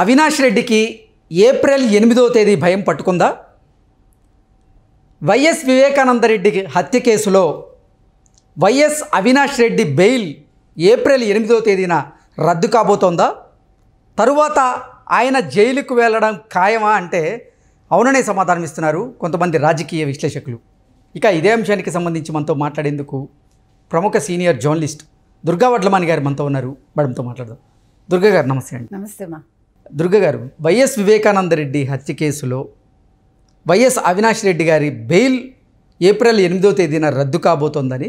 అవినాష్ రెడ్డికి ఏప్రిల్ 8వ తేదీ భయం పట్టుకుందా? వైఎస్ వివేకానంద రెడ్డి హత్య కేసులో YS Avinash Reddy bail April 8వ తేదీన రద్దు కాబోతోందా? తరువాత ఆయన జైలుకు వెళ్ళడం ఖాయమా అంటే అవుననే సమాధానం ఇస్తున్నారు కొంతమంది రాజకీయ విశ్లేషకులు. ఇక ఇదే అంశానికి సంబంధించి మనతో మాట్లాడేందుకు ప్రముఖ సీనియర్ జర్నలిస్ట్ దుర్గా వడ్లమాని గారు మనతో ఉన్నారు. మేడంతో మాట్లాడదాం. దుర్గా గారు నమస్తే అండి. నమస్తే మా. దుర్గా గారు, వైఎస్ వివేకానంద రెడ్డి హత్య కేసులో వైఎస్ అవినాష్ రెడ్డి గారి బెయిల్ ఏప్రిల్ 8వ తేదీన రద్దు కాబోతోందని,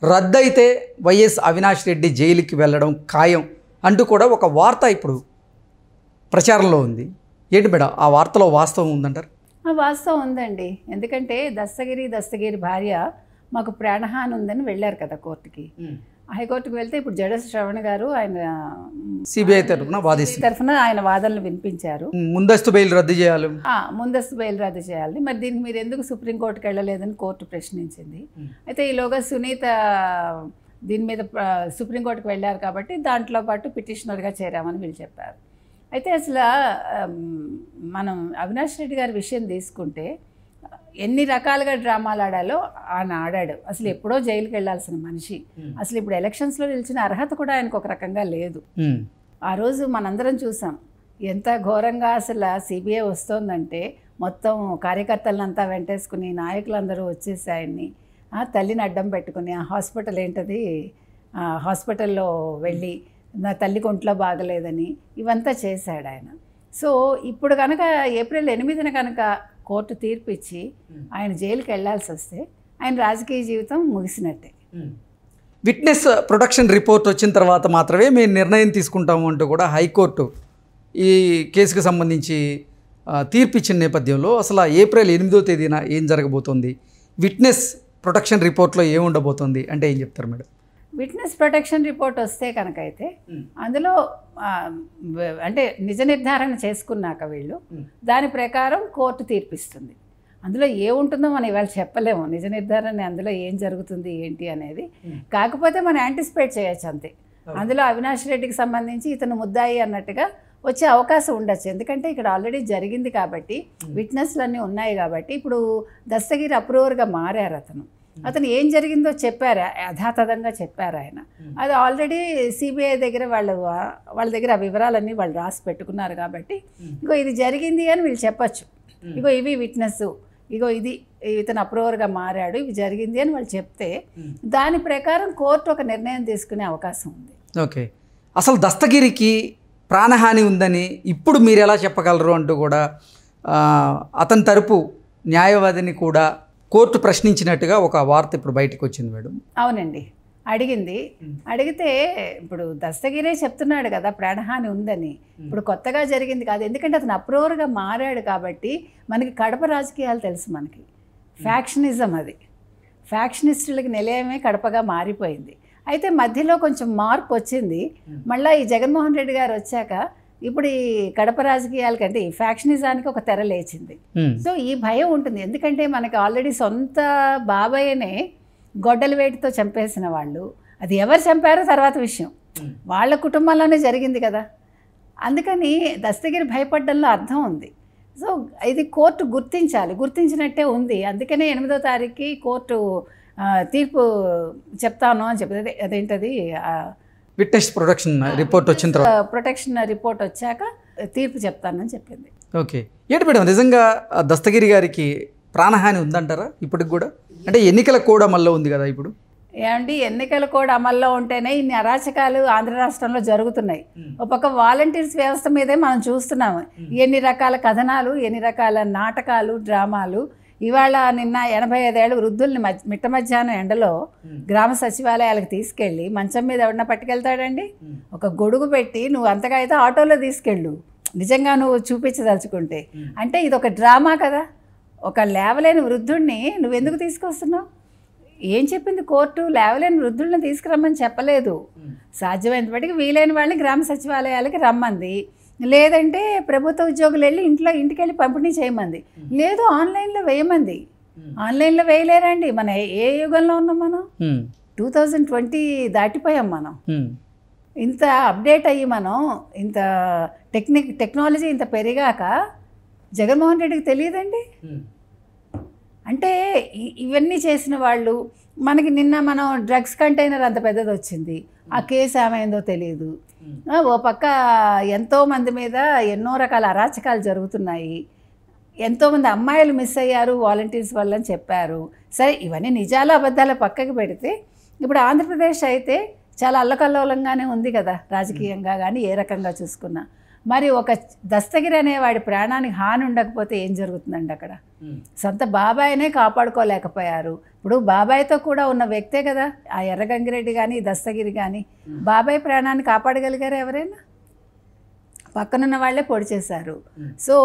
రద్దు అయితే వైఎస్ అవినాష్ రెడ్డి జైలుకి వెళ్ళడం ఖాయం అంటూ కూడా ఒక వార్త ఇప్పుడు ప్రచారంలో ఉంది. ఏంటి మేడం, ఆ వార్తలో వాస్తవం ఉందంటారు? వాస్తవం ఉందండి. ఎందుకంటే దస్తగిరి భార్య మాకు ప్రాణహాని ఉందని వెళ్ళారు కదా కోర్టుకి. హైకోర్టుకు వెళ్తే ఇప్పుడు జడస్ శ్రవణ్ గారు ఆయన సిబిఐ తరఫున ఆయన వాదనలు వినిపించారు. ముందస్తు బెయిల్ రద్దు చేయాలి, ముందస్తు బెయిల్ రద్దు చేయాలి. మరి దీనికి మీరు ఎందుకు సుప్రీంకోర్టుకు వెళ్ళలేదని కోర్టు ప్రశ్నించింది. అయితే ఈలోగా సునీత దీని మీద సుప్రీంకోర్టుకు వెళ్ళారు కాబట్టి దాంట్లో పాటు పిటిషనర్గా చేరామని వీళ్ళు చెప్పారు. అయితే అసలు మనం అవినాష్ రెడ్డి గారి విషయం తీసుకుంటే ఎన్ని రకాలుగా డ్రామాలు ఆడాలో ఆయన ఆడాడు. అసలు ఎప్పుడో జైలుకి వెళ్ళాల్సిన మనిషి. అసలు ఇప్పుడు ఎలక్షన్స్లో నిలిచిన అర్హత కూడా ఆయనకు ఒక రకంగా లేదు. ఆ రోజు మనందరం చూసాం ఎంత ఘోరంగా అసలు సిబిఐ వస్తోందంటే మొత్తం కార్యకర్తలంతా వెంటేసుకుని నాయకులందరూ వచ్చేసి ఆయన్ని తల్లిని అడ్డం పెట్టుకుని ఆ హాస్పిటల్ ఏంటది హాస్పిటల్లో వెళ్ళి నా తల్లికి ఒంట్లో బాగలేదని ఇవంతా చేశాడు ఆయన. సో ఇప్పుడు కనుక ఏప్రిల్ 8న కనుక కోర్టు తీర్పు ఇచ్చి ఆయన జైలుకి వెళ్లాల్సి వస్తే ఆయన రాజకీయ జీవితం ముగిసినట్టే. విట్నెస్ ప్రొటెక్షన్ రిపోర్ట్ వచ్చిన తర్వాత మాత్రమే మేము నిర్ణయం తీసుకుంటాము అంటూ కూడా హైకోర్టు ఈ కేసుకు సంబంధించి తీర్పు ఇచ్చిన నేపథ్యంలో అసలు ఏప్రిల్ 8వ తేదీన ఏం జరగబోతోంది, విట్నెస్ ప్రొటెక్షన్ రిపోర్ట్లో ఏముండబోతోంది అంటే ఏం చెప్తారు మేడం? విట్నెస్ ప్రొటెక్షన్ రిపోర్ట్ వస్తే కనుక అయితే అందులో అంటే నిజ నిర్ధారణ చేసుకున్నాక వీళ్ళు దాని ప్రకారం కోర్టు తీర్పిస్తుంది. అందులో ఏముంటుందో మనం ఇవాళ చెప్పలేము. నిజ నిర్ధారణ అందులో ఏం జరుగుతుంది ఏంటి అనేది. కాకపోతే మనం యాంటిసిపేట్ చేయొచ్చు అంతే. అందులో అవినాష్ రెడ్డికి సంబంధించి ఇతను ముద్దాయి అన్నట్టుగా వచ్చే అవకాశం ఉండొచ్చు. ఎందుకంటే ఇక్కడ ఆల్రెడీ జరిగింది కాబట్టి విట్నెస్లు అన్నీ ఉన్నాయి కాబట్టి ఇప్పుడు దస్తగిరి అప్రూవర్గా మారారు. అతను ఏం జరిగిందో చెప్పారు, యథాతథంగా చెప్పారు ఆయన. అది ఆల్రెడీ సిబిఐ దగ్గర వాళ్ళ దగ్గర ఆ వివరాలన్నీ వాళ్ళు రాసి పెట్టుకున్నారు కాబట్టి ఇగో ఇది జరిగింది అని వీళ్ళు చెప్పచ్చు. ఇగో ఇవి విట్నెస్, ఇగో ఇది ఇతను అప్రూవర్గా మారాడు, ఇవి జరిగింది అని వాళ్ళు చెప్తే దాని ప్రకారం కోర్టు ఒక నిర్ణయం తీసుకునే అవకాశం ఉంది. ఓకే, అసలు దస్తగిరికి ప్రాణహాని ఉందని ఇప్పుడు మీరు ఎలా చెప్పగలరు అంటూ కూడా అతని తరపు న్యాయవాదిని కూడా కోర్టు ప్రశ్నించినట్టుగా ఒక వార్త ఇప్పుడు బయటకు వచ్చింది మేడం. అవునండి, అడిగితే ఇప్పుడు దస్తగిరే చెప్తున్నాడు కదా ప్రాణహాని ఉందని. ఇప్పుడు కొత్తగా జరిగింది కాదు, ఎందుకంటే అతను అప్రూవర్గా మారాడు కాబట్టి. మనకి కడప రాజకీయాలు తెలుసు, మనకి ఫ్యాక్షనిజం, అది ఫ్యాక్షనిస్టులకి నిలయమే కడపగా మారిపోయింది. అయితే మధ్యలో కొంచెం మార్పు వచ్చింది. మళ్ళీ ఈ జగన్మోహన్ రెడ్డి గారు వచ్చాక ఇప్పుడు ఈ కడప రాజకీయాలకంటే ఈ ఫ్యాక్షనిజానికి ఒక తెర లేచింది. సో ఈ భయం ఉంటుంది. ఎందుకంటే మనకి ఆల్రెడీ సొంత బాబాయ్యనే గొడ్డల వేటితో చంపేసిన వాళ్ళు, అది ఎవరు చంపారో తర్వాత విషయం, వాళ్ళ కుటుంబంలోనే జరిగింది కదా. అందుకని దస్తగిరి భయపడ్డంలో అర్థం ఉంది. సో ఇది కోర్టు గుర్తించినట్టే ఉంది. అందుకనే 8వ తారీఖుకి కోర్టు తీర్పు చెప్తాను అని చెప్తుంది. అదేంటది విట్నెస్ ప్రొటెక్షన్ రిపోర్ట్ వచ్చిన తర్వాత ప్రొటెక్షన్ రిపోర్ట్ వచ్చాక తీర్పు చెప్తానని చెప్పింది. ఓకే, ఏంటి మేడం నిజంగా దస్తగిరి గారికి ప్రాణహాని ఉందంటారా ఇప్పటికి కూడా? అంటే ఎన్నికల కోడ్ అమల్లో ఉంది కదా ఇప్పుడు. ఏమండి, ఎన్నికల కోడ్ అమల్లో ఉంటేనే ఇన్ని అరాచకాలు ఆంధ్ర రాష్ట్రంలో జరుగుతున్నాయి. ఒక పక్క వాలంటీర్స్ వ్యవస్థ మీదే మనం చూస్తున్నాము. ఎన్ని రకాల కథనాలు, ఎన్ని రకాల నాటకాలు, డ్రామాలు. ఇవాళ నిన్న 85 ఏళ్ళ వృద్ధుల్ని మిట్ట మధ్యాహ్నం ఎండలో గ్రామ సచివాలయాలకు తీసుకెళ్ళి మంచం మీద ఎవడన్నా పట్టుకెళ్తాడండి? ఒక గొడుగు పెట్టి నువ్వు అంతగా అయితే ఆటోలో తీసుకెళ్ళు, నిజంగా నువ్వు చూపించదలుచుకుంటే. అంటే ఇది ఒక డ్రామా కదా. ఒక లేవలేని వృద్ధుడిని నువ్వెందుకు తీసుకొస్తున్నావు? ఏం చెప్పింది కోర్టు? లేవలేని వృద్ధుల్ని తీసుకురమ్మని చెప్పలేదు. సాధ్యమైనంత బట్టికి వీలైన వాళ్ళని గ్రామ సచివాలయాలకి రమ్మంది. లేదంటే ప్రభుత్వ ఉద్యోగులు వెళ్ళి ఇంటికి వెళ్ళి పంపిణీ చేయమంది. లేదు ఆన్లైన్లో వేయమంది. ఆన్లైన్లో వేయలేరండి. మన ఏ యుగంలో ఉన్నాం మనం? 2020 దాటిపోయాం మనం. ఇంత అప్డేట్ అయ్యి మనం ఇంత టెక్నాలజీ ఇంత పెరిగాక జగన్మోహన్ రెడ్డికి తెలియదండి. అంటే ఇవన్నీ చేసిన వాళ్ళు, మనకి నిన్న మనం డ్రగ్స్ కంటైనర్ అంత పెద్దది వచ్చింది, ఆ కేసు ఏమైందో తెలియదు. ఓ పక్క ఎంతోమంది మీద ఎన్నో రకాల అరాచకాలు జరుగుతున్నాయి, ఎంతోమంది అమ్మాయిలు మిస్ అయ్యారు వాలంటీర్స్ వల్ల అని చెప్పారు. సరే, ఇవన్నీ నిజాలు అబద్ధాలు పక్కకి పెడితే ఇప్పుడు ఆంధ్రప్రదేశ్ అయితే చాలా అల్లకల్లోలంగానే ఉంది కదా రాజకీయంగా కానీ ఏ రకంగా చూసుకున్నా. మరి ఒక దస్తగిరి అనేవాడి ప్రాణానికి హాని ఉండకపోతే ఏం జరుగుతుందండి అక్కడ? సొంత బాబాయినే కాపాడుకోలేకపోయారు. ఇప్పుడు బాబాయ్తో కూడా ఉన్న వ్యక్తే కదా ఆ ఎర్రగంగిరెడ్డి కానీ దస్తగిరి కానీ. బాబాయ్ ప్రాణాన్ని కాపాడగలిగారు ఎవరైనా? పక్కనున్న వాళ్ళే పొడి చేశారు. సో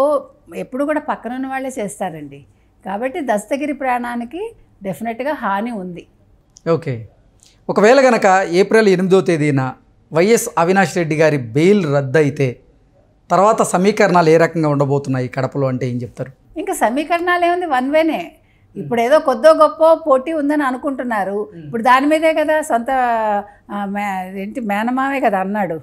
ఎప్పుడు కూడా పక్కనున్న వాళ్ళే చేస్తారండి. కాబట్టి దస్తగిరి ప్రాణానికి డెఫినెట్గా హాని ఉంది. ఓకే, ఒకవేళ కనుక ఏప్రిల్ 8వ తేదీన వైఎస్ అవినాష్ రెడ్డి గారి బెయిల్ రద్దు అయితే తర్వాత సమీకరణాలు ఏ రకంగా ఉండబోతున్నాయి కడపలో అంటే ఏం చెప్తారు? ఇంకా సమీకరణాలు ఏముంది, వన్ వేనే. ఇప్పుడు ఏదో కొద్దో గొప్ప పోటీ ఉందని అనుకుంటున్నారు. ఇప్పుడు దాని మీదే కదా సొంత ఏంటి మేనమామే కదా అన్నాడు,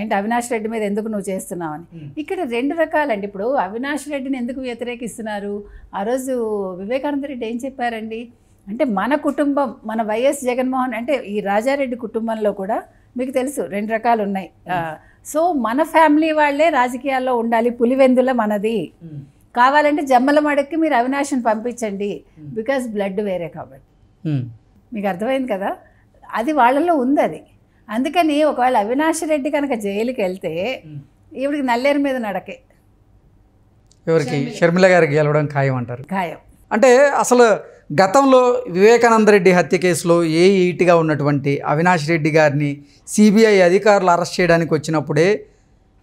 ఏంటి అవినాష్ రెడ్డి మీద ఎందుకు నువ్వు చేస్తున్నావని. ఇక్కడ రెండు రకాలండి. ఇప్పుడు అవినాష్ రెడ్డిని ఎందుకు వ్యతిరేకిస్తున్నారు? ఆ రోజు వివేకానంద రెడ్డి ఏం చెప్పారండి అంటే, మన కుటుంబం, మన వైఎస్ జగన్మోహన్ అంటే ఈ రాజారెడ్డి కుటుంబంలో కూడా మీకు తెలుసు రెండు రకాలు ఉన్నాయి. సో మన ఫ్యామిలీ వాళ్ళే రాజకీయాల్లో ఉండాలి, పులివెందుల మనది, కావాలంటే జమ్మల మడక్కి మీరు అవినాష్ని పంపించండి, బికాజ్ బ్లడ్ వేరే కాబట్టి. మీకు అర్థమైంది కదా, అది వాళ్ళలో ఉంది అది. అందుకని ఒకవేళ అవినాష్ రెడ్డి కనుక జైలుకి వెళ్తే ఈవిడికి నల్లేరు మీద నడకే. ఎవరికి? షర్మిల గారికి గెలవడం ఖాయం అంటారు. ఖాయం. అంటే అసలు గతంలో వివేకానంద రెడ్డి హత్య కేసులో ఈటీగా ఉన్నటువంటి అవినాష్ రెడ్డి గారిని సిబిఐ అధికారులు అరెస్ట్ చేయడానికి వచ్చినప్పుడే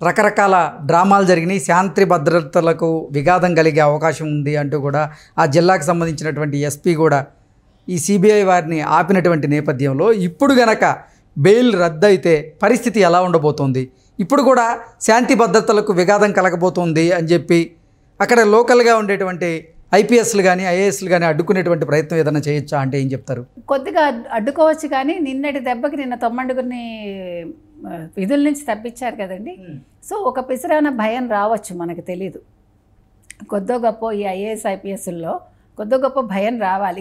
రకరకాల డ్రామాలు జరిగినాయి, శాంతి భద్రతలకు విఘాతం కలిగే అవకాశం ఉంది అంటూ కూడా ఆ జిల్లాకు సంబంధించినటువంటి ఎస్పీ కూడా ఈ సిబిఐ వారిని ఆపినటువంటి నేపథ్యంలో ఇప్పుడు గనక బెయిల్ రద్దు అయితే పరిస్థితి ఎలా ఉండబోతోంది? ఇప్పుడు కూడా శాంతి భద్రతలకు విఘాతం కలగబోతోంది అని చెప్పి అక్కడ లోకల్గా ఉండేటువంటి ఐపీఎస్లు కానీ ఐఏఎస్లు కానీ అడ్డుకునేటువంటి ప్రయత్నం ఏదైనా చేయొచ్చా అంటే ఏం చెప్తారు? కొద్దిగా అడ్డుకోవచ్చు, కానీ నిన్నటి దెబ్బకి నిన్న 9 విధుల నుంచి తప్పించారు కదండి. సో ఒక పిసరైన భయం రావచ్చు, మనకు తెలీదు. కొద్దో గొప్ప ఈ ఐఏఎస్ ఐపీఎస్ల్లో కొద్దో గొప్ప భయం రావాలి.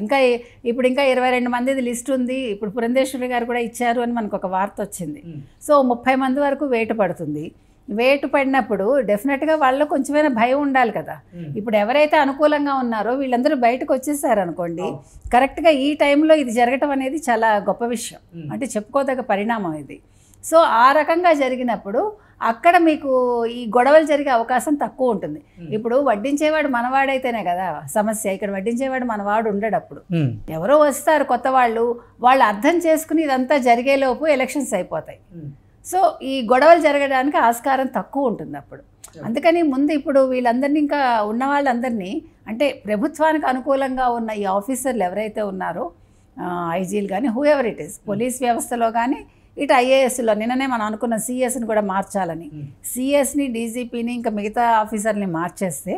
ఇప్పుడు ఇంకా 22 మందిది లిస్ట్ ఉంది. ఇప్పుడు పురంధేశ్వరి గారు కూడా ఇచ్చారు అని మనకు ఒక వార్త వచ్చింది. సో 30 మంది వరకు వేటు పడుతుంది. వేటు పడినప్పుడు డెఫినెట్గా వాళ్ళలో కొంచెమైనా భయం ఉండాలి కదా. ఇప్పుడు ఎవరైతే అనుకూలంగా ఉన్నారో వీళ్ళందరూ బయటకు వచ్చేసారు అనుకోండి, కరెక్ట్గా ఈ టైంలో ఇది జరగటం అనేది చాలా గొప్ప విషయం, అంటే చెప్పుకోదగ్గ పరిణామం ఇది. సో ఆ రకంగా జరిగినప్పుడు అక్కడ మీకు ఈ గొడవలు జరిగే అవకాశం తక్కువ ఉంటుంది. ఇప్పుడు వడ్డించేవాడు మనవాడైతేనే కదా సమస్య. ఇక్కడ వడ్డించేవాడు మనవాడు ఉండడప్పుడు ఎవరో వస్తారు కొత్త వాళ్ళు అర్థం చేసుకుని ఇదంతా జరిగేలోపు ఎలక్షన్స్ అయిపోతాయి. సో ఈ గొడవలు జరగడానికి ఆస్కారం తక్కువ ఉంటుంది అప్పుడు. అందుకని ముందు ఇప్పుడు వీళ్ళందరినీ, ఇంకా ఉన్న వాళ్ళందరినీ, అంటే ప్రభుత్వానికి అనుకూలంగా ఉన్న ఈ ఆఫీసర్లు ఎవరైతే ఉన్నారో ఐజీలు కానీ who ever it is, police వ్యవస్థలో కానీ ఇటు ఐఏఎస్లో నిన్ననే మనం అనుకున్న సిఎస్ని కూడా మార్చాలని, సిఎస్ని డీజీపీని ఇంకా మిగతా ఆఫీసర్ని మార్చేస్తే